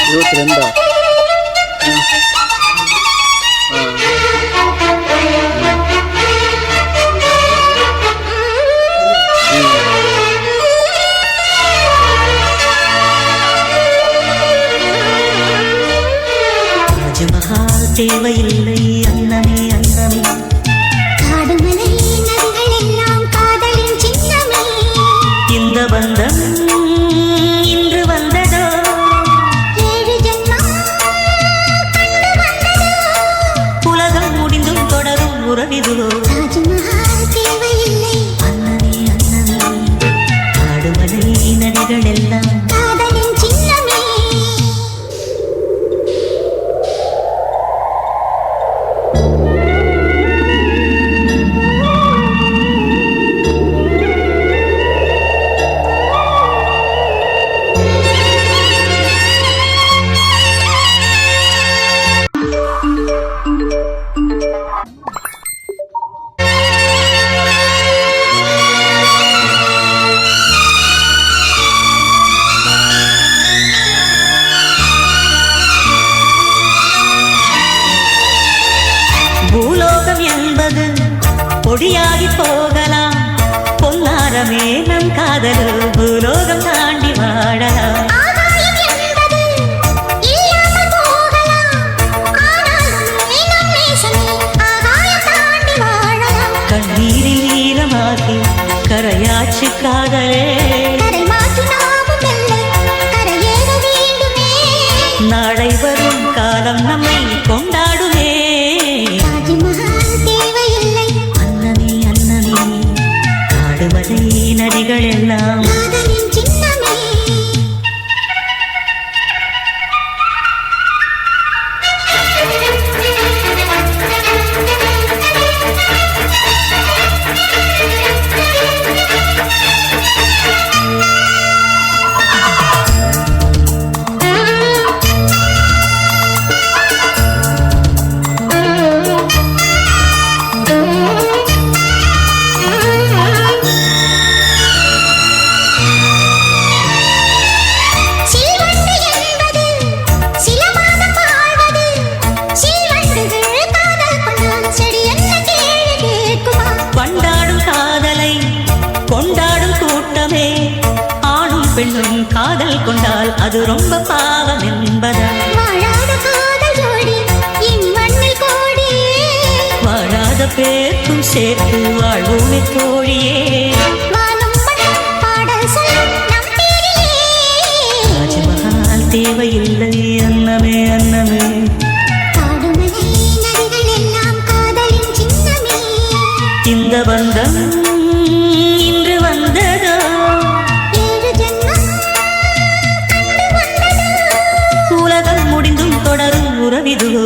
22. தாஜ்மஹால் தேவையில்லை அன்னமே அன்னமே, காடுமலை நதிகள் எல்லாம் காதலின் சின்னமே. இந்த பந்தம் இன்று வந்ததோ, 7 ஜென்மம் கண்டு வந்ததோ. உலகம் முடிந்தும் தொடரும் உறவிதுவோ. தாஜ்மஹால் தேவையில்லை அன்னமே அன்னமே, காடுமலை நதிகள் எல்லாம் காதலின் சின்னமே. பூலோகம் என்பது பொடியாகி போகலாம், பொன்னாரமே நம் காதல் பூலோகம் தாண்டி வாழலாம். ஆகாயம் என்பது இல்லாமல் போகலாம், ஆனாலும் நம் நேசமே ஆகாயம் தாண்டி வாழலாம். கண்ணீரில் ஈரமாகி கரையாச்சு காதலே, கரை மாற்றி நாமும் வெல்ல கரையேற வேண்டுமே. நாளை வரும் காலம் நம்மை கொண்டாடுமே. தாஜ்மஹால் தேவையில்லை அன்னமே அன்னமே, காடுமலை நதிகள் எல்லாம் காதலின் சின்னமே. சில்வண்டு என்பது சில மாதம் வாழ்வது, சில்வண்டுகள் காதல் கொண்டால் செடி என்ன கேள்வி கேட்குமா? கொண்டாடும் காதலை கொண்டாடும் கூட்டமே, ஆணும் பெண்ணும் காதல் கொண்டால் அது ரொம்ப பாவம் என்பதா? வாழாத காதல் ஜோடி இம்மண்ணில் கோடியே, வாழாத பேர்க்கும் சேர்த்து வாழ்வோமே தோழியே. வானம் மண்ணும் பாடல் சொல்லும் நம் பேரிலே. தாஜ்மஹால் தேவையில்லை அன்னமே அன்னமே, காடுமலை நதிகள் எல்லாம் காதலின் சின்னமே. இந்த பந்தம் இன்று வந்ததோ, 7 ஜென்மம் கண்டு வந்ததோ. உலகம் முடிந்தும் தொடரும் உறவிதுவோ.